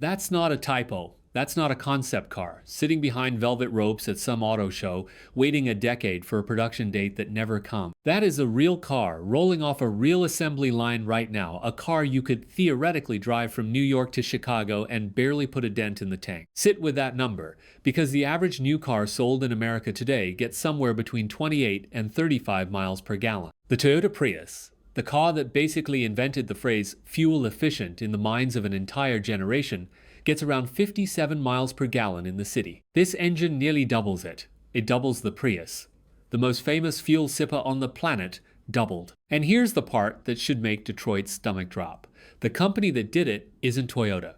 That's not a typo. That's not a concept car, sitting behind velvet ropes at some auto show, waiting a decade for a production date that never comes. That is a real car, rolling off a real assembly line right now, a car you could theoretically drive from New York to Chicago and barely put a dent in the tank. Sit with that number, because the average new car sold in America today gets somewhere between 28 and 35 miles per gallon. The Toyota Prius, the car that basically invented the phrase fuel efficient in the minds of an entire generation, gets around 57 miles per gallon in the city. This engine nearly doubles it. It doubles the Prius. The most famous fuel sipper on the planet doubled. And here's the part that should make Detroit's stomach drop. The company that did it isn't Toyota.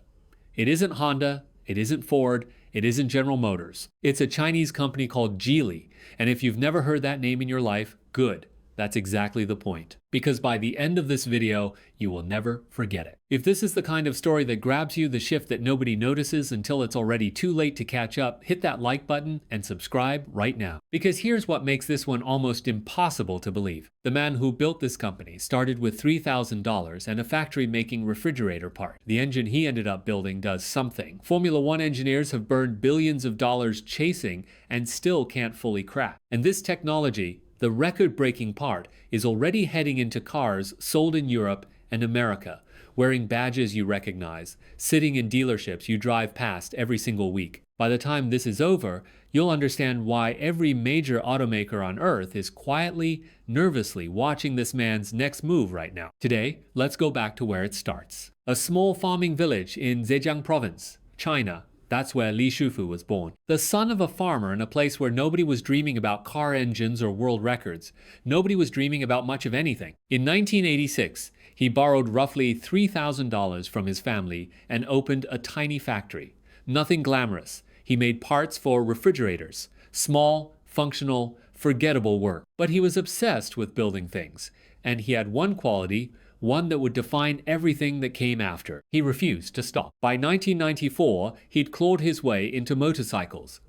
It isn't Honda. It isn't Ford. It isn't General Motors. It's a Chinese company called Geely. And if you've never heard that name in your life, good. That's exactly the point. Because by the end of this video, you will never forget it. If this is the kind of story that grabs you, the shift that nobody notices until it's already too late to catch up, hit that like button and subscribe right now. Because here's what makes this one almost impossible to believe. The man who built this company started with $3,000 and a factory making refrigerator parts. The engine he ended up building does something. Formula One engineers have burned billions of dollars chasing and still can't fully crack. And this technology, the record-breaking part, is already heading into cars sold in Europe and America, wearing badges you recognize, sitting in dealerships you drive past every single week. By the time this is over, you'll understand why every major automaker on Earth is quietly, nervously watching this man's next move right now. Today, let's go back to where it starts. A small farming village in Zhejiang province, China. That's where Li Shufu was born. The son of a farmer in a place where nobody was dreaming about car engines or world records. Nobody was dreaming about much of anything. In 1986, he borrowed roughly $3,000 from his family and opened a tiny factory. Nothing glamorous. He made parts for refrigerators. Small, functional, forgettable work. But he was obsessed with building things. And he had one quality, one that would define everything that came after. He refused to stop. By 1994, he'd clawed his way into motorcycles.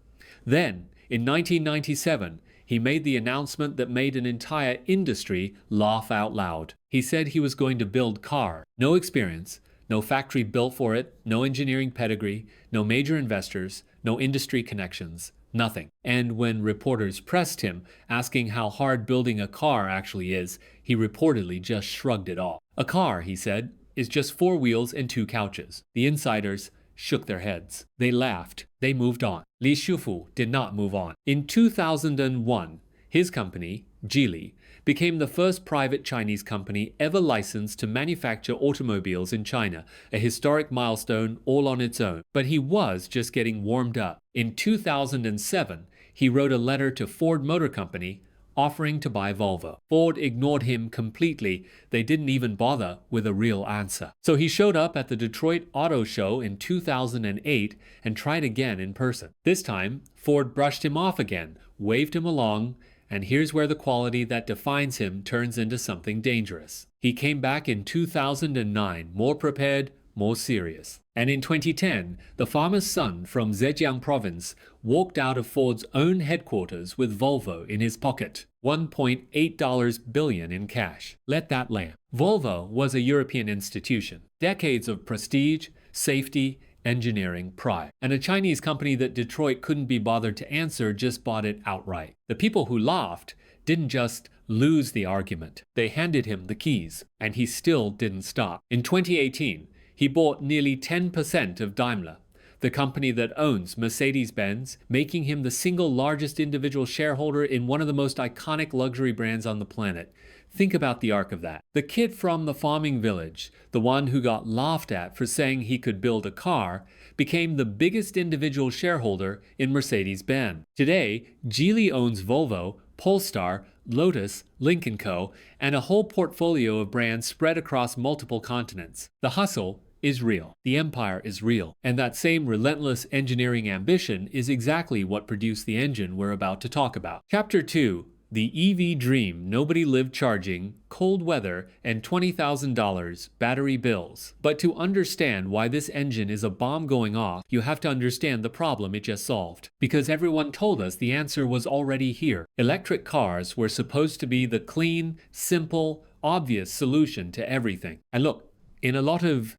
Then, in 1997, he made the announcement that made an entire industry laugh out loud. He said he was going to build car. No experience, no factory built for it, no engineering pedigree, no major investors, no industry connections. Nothing. And when reporters pressed him, asking how hard building a car actually is, he reportedly just shrugged it off. A car, he said, is just 4 wheels and 2 couches. The insiders shook their heads. They laughed. They moved on. Li Shufu did not move on. In 2001, his company, Geely, became the first private Chinese company ever licensed to manufacture automobiles in China, a historic milestone all on its own. But he was just getting warmed up. In 2007, he wrote a letter to Ford Motor Company offering to buy Volvo. Ford ignored him completely. They didn't even bother with a real answer. So he showed up at the Detroit Auto Show in 2008 and tried again in person. This time, Ford brushed him off again, waved him along, and here's where the quality that defines him turns into something dangerous. He came back in 2009, more prepared, more serious. And in 2010, the farmer's son from Zhejiang province walked out of Ford's own headquarters with Volvo in his pocket. $1.8 billion in cash. Let that land. Volvo was a European institution. Decades of prestige, safety, engineering, pride. And a Chinese company that Detroit couldn't be bothered to answer just bought it outright. The people who laughed didn't just lose the argument. They handed him the keys, and he still didn't stop. In 2018, he bought nearly 10% of Daimler, the company that owns Mercedes-Benz, making him the single largest individual shareholder in one of the most iconic luxury brands on the planet. Think about the arc of that. The kid from the farming village, the one who got laughed at for saying he could build a car, became the biggest individual shareholder in Mercedes-Benz. Today, Geely owns Volvo, Polestar, Lotus, Lynk & Co., and a whole portfolio of brands spread across multiple continents. The hustle is real. The empire is real. And that same relentless engineering ambition is exactly what produced the engine we're about to talk about. Chapter 2. The EV Dream, Nobody Lived Charging, Cold Weather, and $20,000 Battery Bills. But to understand why this engine is a bomb going off, you have to understand the problem it just solved. Because everyone told us the answer was already here. Electric cars were supposed to be the clean, simple, obvious solution to everything. And look, in a lot of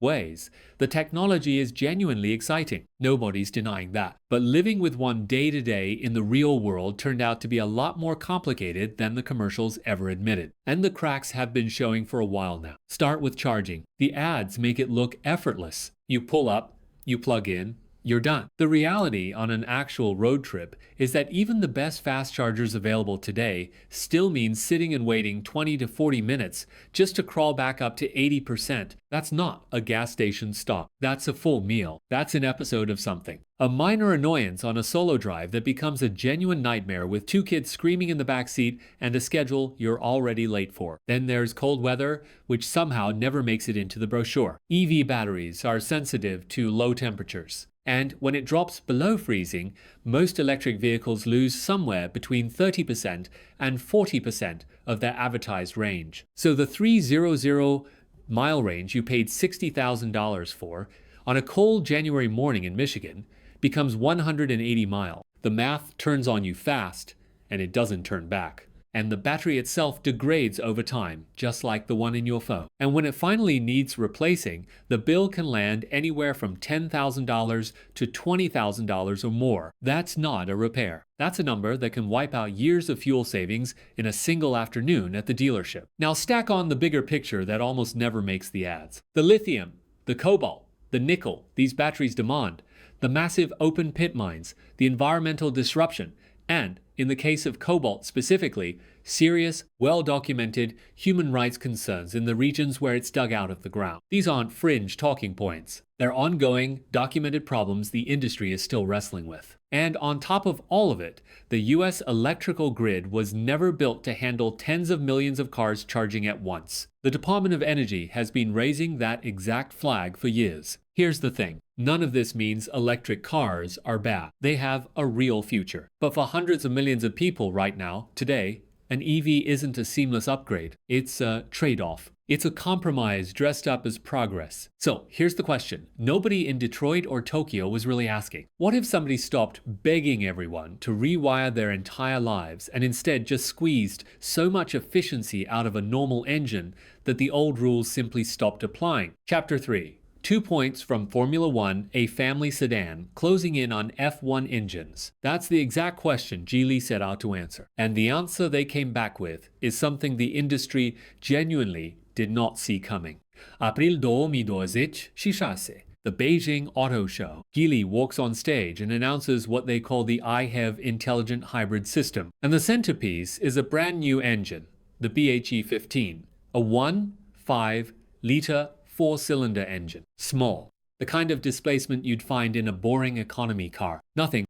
ways. The technology is genuinely exciting. Nobody's denying that. But living with one day to day in the real world turned out to be a lot more complicated than the commercials ever admitted. And the cracks have been showing for a while now. Start with charging. The ads make it look effortless. You pull up, you plug in, you're done. The reality on an actual road trip is that even the best fast chargers available today still means sitting and waiting 20 to 40 minutes just to crawl back up to 80%. That's not a gas station stop. That's a full meal. That's an episode of something. A minor annoyance on a solo drive that becomes a genuine nightmare with 2 kids screaming in the backseat and a schedule you're already late for. Then there's cold weather, which somehow never makes it into the brochure. EV batteries are sensitive to low temperatures. And when it drops below freezing, most electric vehicles lose somewhere between 30% and 40% of their advertised range. So the 300-mile range you paid $60,000 for on a cold January morning in Michigan becomes 180 miles. The math turns on you fast, and it doesn't turn back. And the battery itself degrades over time, just like the one in your phone. And when it finally needs replacing, the bill can land anywhere from $10,000 to $20,000 or more. That's not a repair. That's a number that can wipe out years of fuel savings in a single afternoon at the dealership. Now stack on the bigger picture that almost never makes the ads. The lithium, the cobalt, the nickel these batteries demand, the massive open pit mines, the environmental disruption, and, in the case of cobalt specifically, serious, well-documented human rights concerns in the regions where it's dug out of the ground. These aren't fringe talking points. They're ongoing, documented problems the industry is still wrestling with. And on top of all of it, the US electrical grid was never built to handle tens of millions of cars charging at once. The Department of Energy has been raising that exact flag for years. Here's the thing. None of this means electric cars are bad. They have a real future. But for hundreds of millions of people right now, today, an EV isn't a seamless upgrade. It's a trade-off. It's a compromise dressed up as progress. So here's the question. Nobody in Detroit or Tokyo was really asking. What if somebody stopped begging everyone to rewire their entire lives and instead just squeezed so much efficiency out of a normal engine that the old rules simply stopped applying? Chapter 3. 2 points from Formula One, a family sedan, closing in on F1 engines. That's the exact question Geely set out to answer. And the answer they came back with is something the industry genuinely did not see coming. April 2026, the Beijing Auto Show. Geely walks on stage and announces what they call the iHEV Intelligent Hybrid System. And the centerpiece is a brand new engine, the BHE15, a 1.5-liter 4-cylinder engine. Small. The kind of displacement you'd find in a boring economy car. Nothing